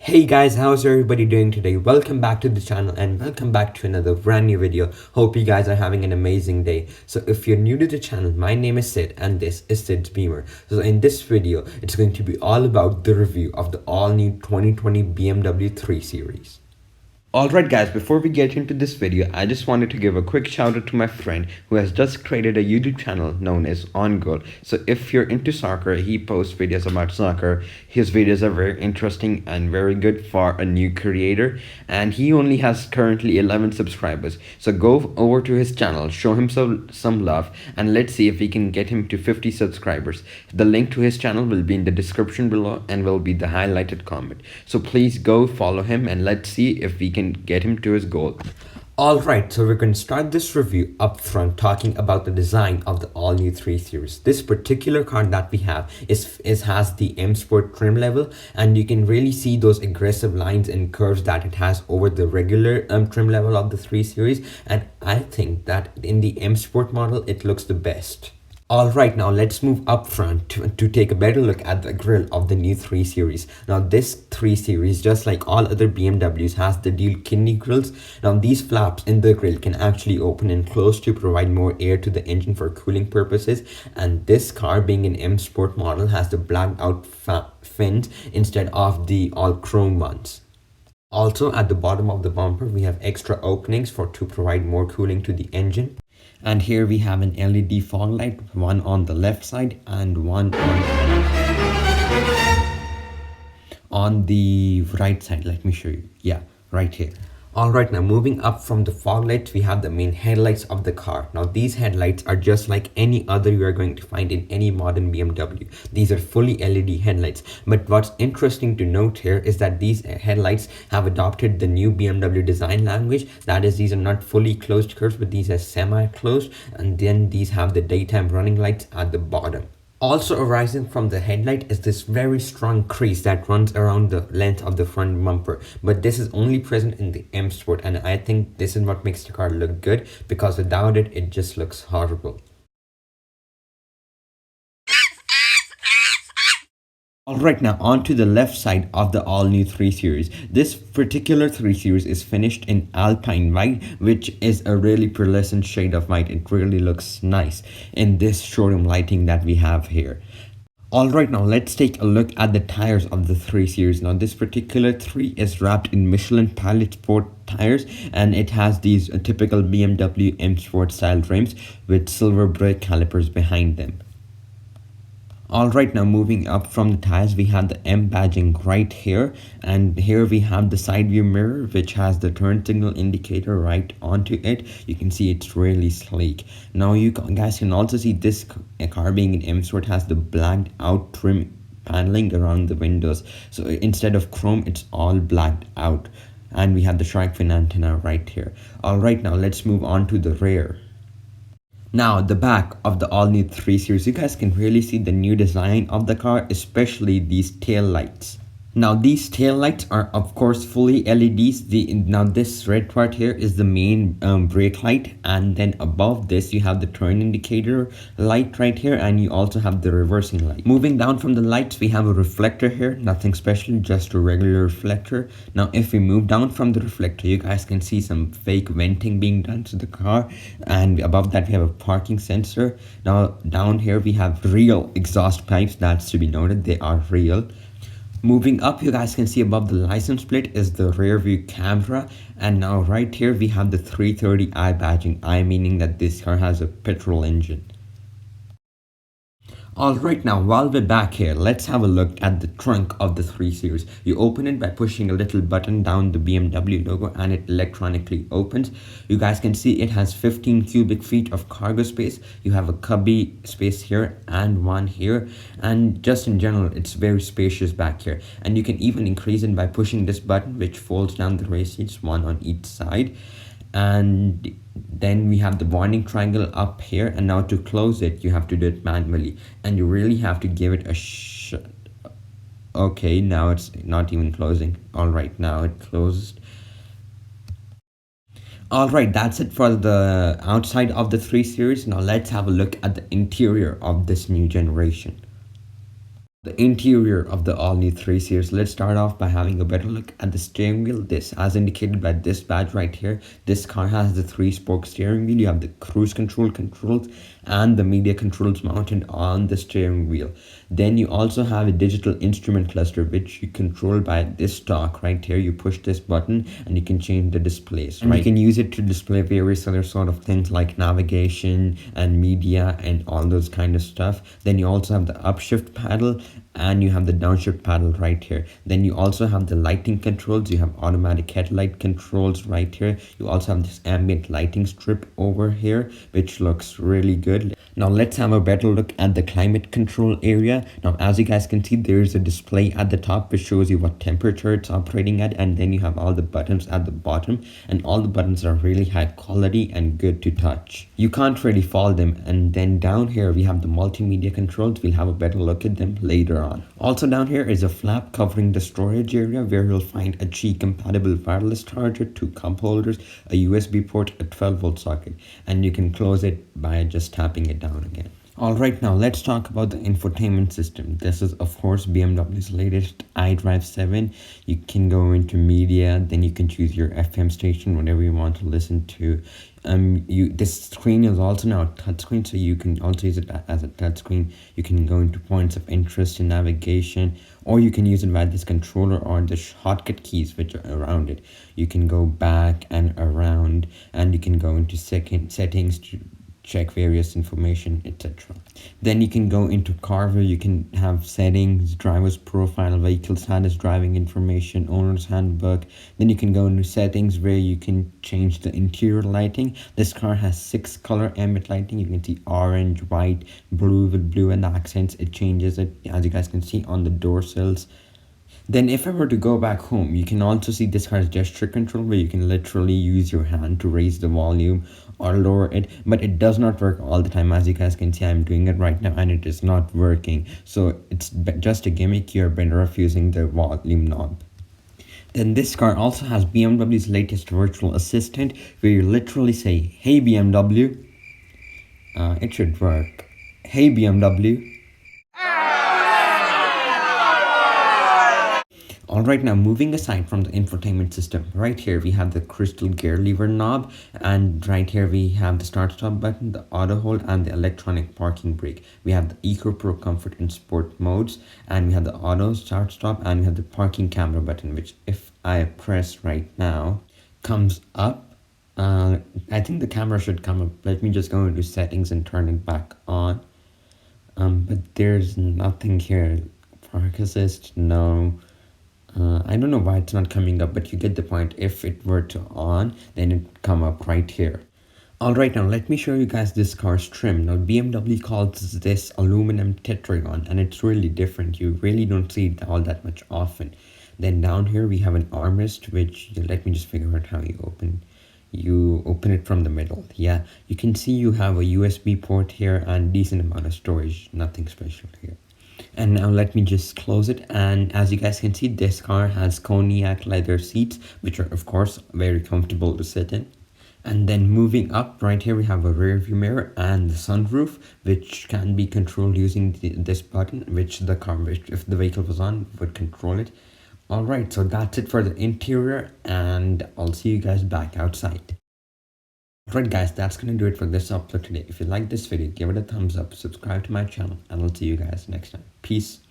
Hey guys, how's everybody doing today? Welcome back to the channel and welcome back to another brand new video. Hope you guys are having an amazing day. So if you're new to the channel, my name is Sid and this is Sid's Beamer. So in this video, it's going to be all about the review of the all new 2020 BMW 3 Series. Alright guys, before we get into this video, I just wanted to give a quick shout out to my friend who has just created a YouTube channel known as On Goal. So if you're into soccer, he posts videos about soccer. His videos are very interesting and very good for a new creator. And he only has currently 11 subscribers. So go over to his channel, show him some love, and let's see if we can get him to 50 subscribers. The link to his channel will be in the description below and will be the highlighted comment. So please go follow him and let's see if we can get him to his goal. Alright, so we're going to start this review up front talking about the design of the all new 3 Series. This particular car that we have has the M Sport trim level, and you can really see those aggressive lines and curves that it has over the regular trim level of the 3 Series, and I think that in the M Sport model it looks the best. Alright, now let's move up front to take a better look at the grille of the new 3 Series. Now this 3 Series, just like all other BMWs, has the dual kidney grills. Now these flaps in the grille can actually open and close to provide more air to the engine for cooling purposes, and this car, being an M Sport model, has the blacked out fins instead of the all chrome ones. Also, at the bottom of the bumper we have extra openings to provide more cooling to the engine. And here we have an LED fog light, one on the left side and one on the right side. Let me show you. Yeah, right here. Alright, now moving up from the fog lights, we have the main headlights of the car. Now these headlights are just like any other you are going to find in any modern BMW. These are fully LED headlights. But what's interesting to note here is that these headlights have adopted the new BMW design language. That is, these are not fully closed curves, but these are semi-closed. And then these have the daytime running lights at the bottom. Also arising from the headlight is this very strong crease that runs around the length of the front bumper, but this is only present in the M Sport, and I think this is what makes the car look good, because without it, it just looks horrible. Alright, now on to the left side of the all new 3 Series. This particular 3 Series is finished in Alpine White, which is a really pearlescent shade of white. It really looks nice in this showroom lighting that we have here. Alright, now let's take a look at the tires of the 3 Series. Now this particular 3 is wrapped in Michelin Pilot Sport tires, and it has these typical BMW M Sport style rims with silver brake calipers behind them. Alright, now moving up from the tires, we have the M badging right here, and here we have the side view mirror which has the turn signal indicator right onto it. You can see it's really sleek. Now you guys can also see this car, being an M Sport, has the blacked out trim paneling around the windows. So instead of chrome, it's all blacked out, and we have the shark fin antenna right here. Alright, now let's move on to the rear. Now, the back of the all new 3 Series, you guys can really see the new design of the car, especially these tail lights. Now these tail lights are of course fully LEDs. Now this red part here is the main brake light, and then above this you have the turn indicator light right here, and you also have the reversing light. Moving down from the lights, we have a reflector here, nothing special, just a regular reflector. Now if we move down from the reflector, you guys can see some fake venting being done to the car, and above that we have a parking sensor. Now down here we have real exhaust pipes. That's to be noted, they are real. Moving up, you guys can see above the license plate is the rear view camera, and now right here we have the 330i badging, I meaning that this car has a petrol engine. Alright, now while we're back here, let's have a look at the trunk of the 3 Series. You open it by pushing a little button down the BMW logo and it electronically opens. You guys can see it has 15 cubic feet of cargo space. You have a cubby space here and one here, and just in general it's very spacious back here. And you can even increase it by pushing this button, which folds down the race seats, one on each side. And then we have the warning triangle up here, and now to close it you have to do it manually, and you really have to give it a okay, now it's not even closing. Alright, now it closed. Alright, that's it for the outside of the 3 Series. Now let's have a look at the interior of this new generation. The interior of the all-new 3 Series. Let's start off by having a better look at the steering wheel. This, as indicated by this badge right here, this car has the 3-spoke steering wheel. You have the cruise control controls and the media controls mounted on the steering wheel. Then you also have a digital instrument cluster which you control by this dock right here. You push this button and you can change the displays. Right? You can use it to display various other sort of things like navigation and media and all those kind of stuff. Then you also have the upshift paddle and you have the downshift paddle right here. Then you also have the lighting controls. You have automatic headlight controls right here. You also have this ambient lighting strip over here which looks really good. Now let's have a better look at the climate control area. Now as you guys can see, there is a display at the top which shows you what temperature it's operating at, and then you have all the buttons at the bottom, and all the buttons are really high quality and good to touch. You can't really fault them. And then down here we have the multimedia controls. We'll have a better look at them later on. Also down here is a flap covering the storage area where you'll find a Qi compatible wireless charger, 2 cup holders, a USB port, a 12-volt socket, and you can close it by just tapping it down again. Alright, now let's talk about the infotainment system. This is of course BMW's latest iDrive 7. You can go into media, then you can choose your FM station, whatever you want to listen to. This screen is also now a touchscreen, so you can also use it as a touchscreen. You can go into points of interest in navigation, or you can use it via this controller or the shortcut keys which are around it. You can go back and around, and you can go into settings to check various information, etc. Then you can go into car where you can have settings, driver's profile, vehicle status, driving information, owner's handbook. Then you can go into settings where you can change the interior lighting. This car has 6 color ambient lighting. You can see orange, white, blue with blue and accents. It changes it, as you guys can see, on the door sills. Then if I were to go back home, you can also see this car's gesture control where you can literally use your hand to raise the volume or lower it, but it does not work all the time. As you guys can see, I'm doing it right now and it is not working. So it's just a gimmick. You're better off using the volume knob. Then this car also has BMW's latest virtual assistant where you literally say, "Hey BMW," it should work. "Hey BMW." Alright, now moving aside from the infotainment system, right here we have the crystal gear lever knob, and right here we have the start stop button, the auto hold, and the electronic parking brake. We have the Eco Pro Comfort and Sport modes, and we have the auto start stop, and we have the parking camera button, which if I press right now comes up. I think the camera should come up. Let me just go into settings and turn it back on. But there's nothing here. Park assist, no. I don't know why it's not coming up, but you get the point. If it were to on, then it come up right here. Alright, now let me show you guys this car's trim. Now BMW calls this aluminum tetragon, and it's really different. You really don't see it all that much often. Then down here we have an armrest, which, let me just figure out how you open it from the middle. Yeah, you can see you have a USB port here and decent amount of storage. Nothing special here. And now let me just close it, and as you guys can see, this car has cognac leather seats which are of course very comfortable to sit in. And then moving up, right here we have a rear view mirror and the sunroof which can be controlled using this button, which the car, if the vehicle was on, would control it. Alright, so that's it for the interior, and I'll see you guys back outside. Alright guys, that's gonna do it for this upload today. If you like this video, give it a thumbs up, subscribe to my channel, and I'll see you guys next time. Peace.